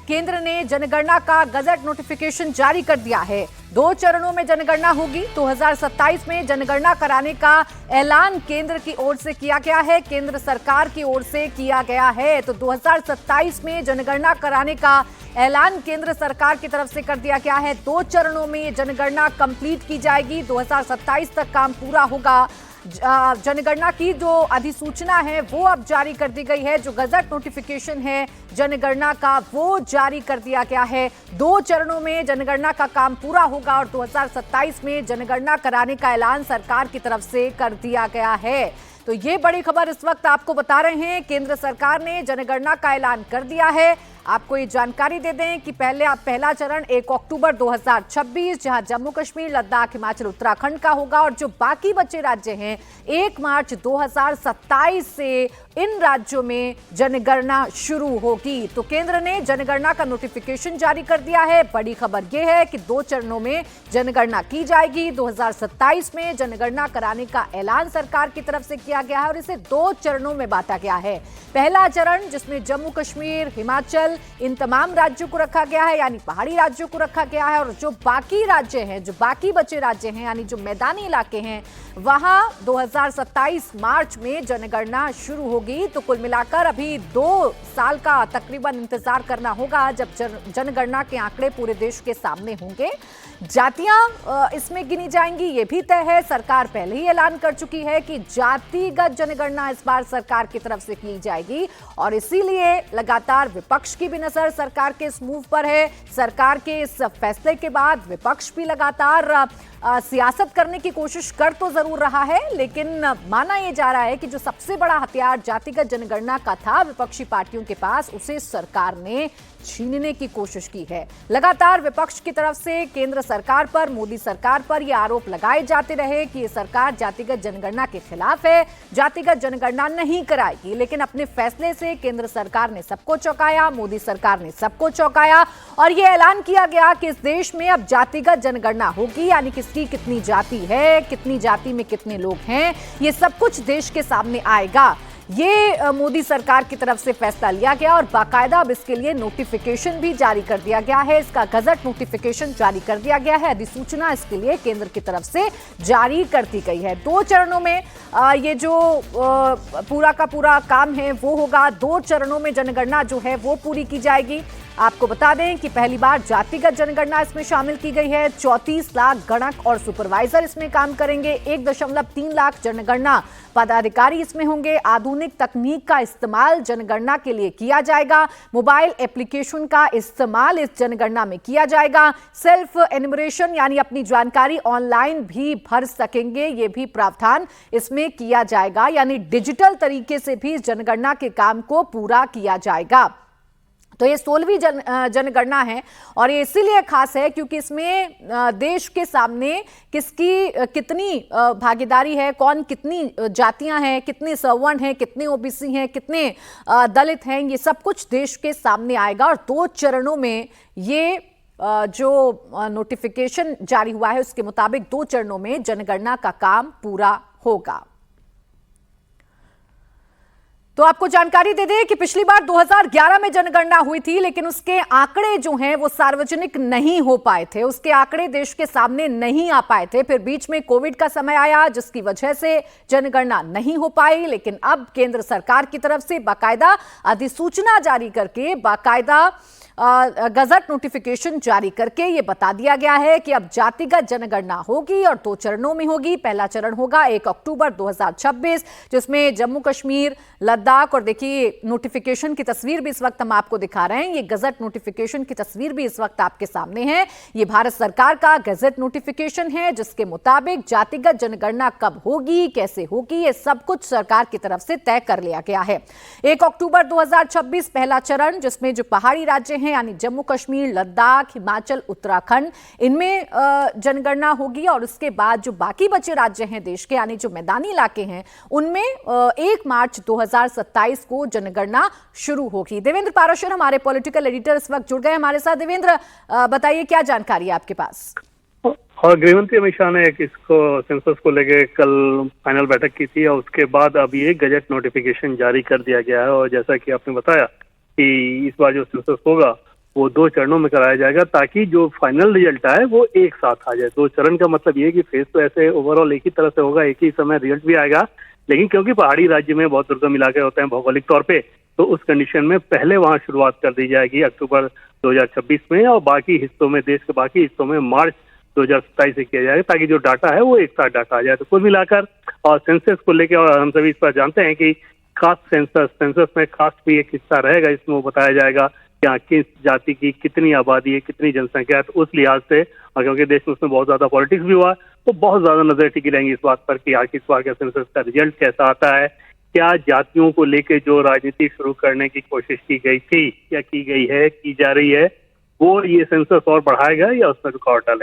केंद्र ने जनगणना का गजट नोटिफिकेशन जारी कर दिया है। 2 चरणों में जनगणना होगी। 2027 में जनगणना कराने का ऐलान केंद्र की ओर से किया गया है, केंद्र सरकार की ओर से किया गया है। तो 2027 में जनगणना कराने का ऐलान केंद्र सरकार की तरफ से कर दिया गया है। 2 चरणों में ये जनगणना कंप्लीट की जाएगी। 2027 तक काम पूरा होगा। जनगणना की जो अधिसूचना है वो अब जारी कर दी गई है। जो गजट नोटिफिकेशन है जनगणना का वो जारी कर दिया गया है। 2 चरणों में जनगणना का काम पूरा होगा और 2027 में जनगणना कराने का ऐलान सरकार की तरफ से कर दिया गया है। तो ये बड़ी खबर इस वक्त आपको बता रहे हैं। केंद्र सरकार ने जनगणना का ऐलान कर दिया है। आपको ये जानकारी दे दें कि पहला चरण 1 अक्टूबर 2026 जहां जम्मू कश्मीर, लद्दाख, हिमाचल, उत्तराखंड का होगा और जो बाकी बचे राज्य हैं 1 मार्च 2027 से इन राज्यों में जनगणना शुरू होगी। तो केंद्र ने जनगणना का नोटिफिकेशन जारी कर दिया है। बड़ी खबर यह है कि 2 चरणों में जनगणना की जाएगी। 2027 में जनगणना कराने का ऐलान सरकार की तरफ से किया गया है और इसे 2 चरणों में बांटा गया है। पहला चरण जिसमें जम्मू कश्मीर, हिमाचल, इन तमाम राज्यों को रखा गया है, यानी पहाड़ी राज्यों को रखा गया है, और जो बाकी राज्य हैं, जो बाकी बचे राज्य हैं, यानी जो मैदानी इलाके हैं, वहां 2027 मार्च में जनगणना शुरू होगी। तो कुल मिलाकर अभी 2 साल का तकरीबन इंतजार करना होगा जब जनगणना के आंकड़े पूरे देश के सामने होंगे। जातियां इसमें गिनी जाएंगी, ये भी तय है। सरकार पहले ही ऐलान कर चुकी है कि जातिगत जनगणना इस बार सरकार की तरफ से की जाएगी और इसीलिए लगातार विपक्ष की भी नजर सरकार के इस मूव पर है। सरकार के इस फैसले के बाद विपक्ष भी लगातार सियासत करने की कोशिश कर तो जरूर रहा है, लेकिन माना यह जा रहा है कि जो सबसे बड़ा हथियार जातिगत जनगणना का था विपक्षी पार्टियों के पास, उसे सरकार ने छीनने की कोशिश की है। लगातार विपक्ष की तरफ से केंद्र सरकार पर, मोदी सरकार पर यह आरोप लगाए जाते रहे कि ये सरकार जातिगत जनगणना के खिलाफ है, जातिगत जनगणना नहीं कराएगी। लेकिन अपने फैसले से केंद्र सरकार ने सबको चौंकाया, मोदी सरकार ने सबको चौंकाया और यह ऐलान किया गया कि इस देश में अब जातिगत जनगणना होगी, यानी किसकी कितनी जाति है, कितनी जाति में कितने लोग हैं, ये सब कुछ देश के सामने आएगा। ये मोदी सरकार की तरफ से फैसला लिया गया और बाकायदा अब इसके लिए नोटिफिकेशन भी जारी कर दिया गया है। इसका गजट नोटिफिकेशन जारी कर दिया गया है। अधिसूचना इसके लिए केंद्र की तरफ से जारी कर दी गई है। 2 चरणों में ये जो पूरा का पूरा काम है वो होगा। 2 चरणों में जनगणना जो है वो पूरी की जाएगी। आपको बता दें कि पहली बार जातिगत जनगणना इसमें शामिल की गई है। 34 लाख गणक और सुपरवाइजर इसमें काम करेंगे। 1.3 लाख जनगणना पदाधिकारी इसमें होंगे। आधुनिक तकनीक का इस्तेमाल जनगणना के लिए किया जाएगा। मोबाइल एप्लीकेशन का इस्तेमाल इस जनगणना में किया जाएगा। सेल्फ एन्यूमरेशन यानी अपनी जानकारी ऑनलाइन भी भर सकेंगे, ये भी प्रावधान इसमें किया जाएगा, यानी डिजिटल तरीके से भी जनगणना के काम को पूरा किया जाएगा। तो ये 16वीं जनगणना है और ये इसीलिए खास है क्योंकि इसमें देश के सामने किसकी कितनी भागीदारी है, कौन कितनी जातियां हैं, कितने सवर्ण हैं, कितने ओबीसी हैं, कितने दलित हैं, ये सब कुछ देश के सामने आएगा। और 2 चरणों में ये जो नोटिफिकेशन जारी हुआ है उसके मुताबिक 2 चरणों में जनगणना का काम पूरा होगा। तो आपको जानकारी दे दें कि पिछली बार 2011 में जनगणना हुई थी, लेकिन उसके आंकड़े जो हैं वो सार्वजनिक नहीं हो पाए थे, उसके आंकड़े देश के सामने नहीं आ पाए थे। फिर बीच में कोविड का समय आया जिसकी वजह से जनगणना नहीं हो पाई, लेकिन अब केंद्र सरकार की तरफ से बाकायदा अधिसूचना जारी करके, बाकायदा गजट नोटिफिकेशन जारी करके ये बता दिया गया है कि अब जातिगत जनगणना होगी और 2 चरणों में होगी। पहला चरण होगा 1 अक्टूबर 2026 जिसमें जम्मू कश्मीर, लद्दाख, और देखिए नोटिफिकेशन की तस्वीर भी इस वक्त हम आपको दिखा रहे हैं। ये गजट नोटिफिकेशन की तस्वीर भी इस वक्त आपके सामने है। ये भारत सरकार का गजट नोटिफिकेशन है जिसके मुताबिक जातिगत जनगणना कब होगी, कैसे होगी, ये सब कुछ सरकार की तरफ से तय कर लिया गया है। 1 अक्टूबर 2026 पहला चरण जिसमें जो पहाड़ी राज्य यानी जम्मू कश्मीर, लद्दाख, हिमाचल, उत्तराखंड, इनमें जनगणना होगी और उसके बाद जो बाकी बचे राज्य हैं देश के, यानी जो मैदानी इलाके हैं, उनमें 1 मार्च 2027 को जनगणना शुरू होगी। देवेंद्र पाराशर हमारे पॉलिटिकल एडिटर इस वक्त जुड़ गए हमारे साथ। देवेंद्र, बताइए क्या जानकारी है आपके पास? और गृहमंत्री अमित शाह ने इसको सेंसस को लेकर कल फाइनल बैठक की थी और उसके बाद अब ये गजट नोटिफिकेशन जारी कर दिया गया है। और जैसा कि आपने बताया कि इस बार जो सेंसस होगा वो 2 चरणों में कराया जाएगा, ताकि जो फाइनल रिजल्ट आए वो एक साथ आ जाए। 2 चरण का मतलब ये है कि फेज तो ऐसे ओवरऑल एक ही तरह से होगा, एक ही समय रिजल्ट भी आएगा, लेकिन क्योंकि पहाड़ी राज्य में बहुत दुर्गम इलाके होते हैं भौगोलिक तौर पे, तो उस कंडीशन में पहले वहां शुरुआत कर दी जाएगी अक्टूबर 2026 में, और बाकी हिस्सों में, देश के बाकी हिस्सों में मार्च 2027 से किया जाएगा, ताकि जो डाटा है वो एक साथ डाटा आ जाए। तो कुल मिलाकर और सेंसस को लेकर, और हम सभी इस पर जानते हैं कि कास्ट सेंसस में कास्ट भी एक हिस्सा रहेगा, इसमें वो बताया जाएगा कि हाँ, किस जाति की कितनी आबादी है, कितनी जनसंख्या है। तो उस लिहाज से, और क्योंकि देश में उसमें बहुत ज्यादा पॉलिटिक्स भी हुआ, तो बहुत ज्यादा नजर टिकी रहेंगी इस बात पर कि आखिर इस बार का सेंसस का रिजल्ट कैसा आता है। क्या जातियों को लेकर जो राजनीति शुरू करने की कोशिश की गई थी या की गई है, की जा रही है, वो ये सेंसस और बढ़ाएगा या उसमें रुकावट डालेगा।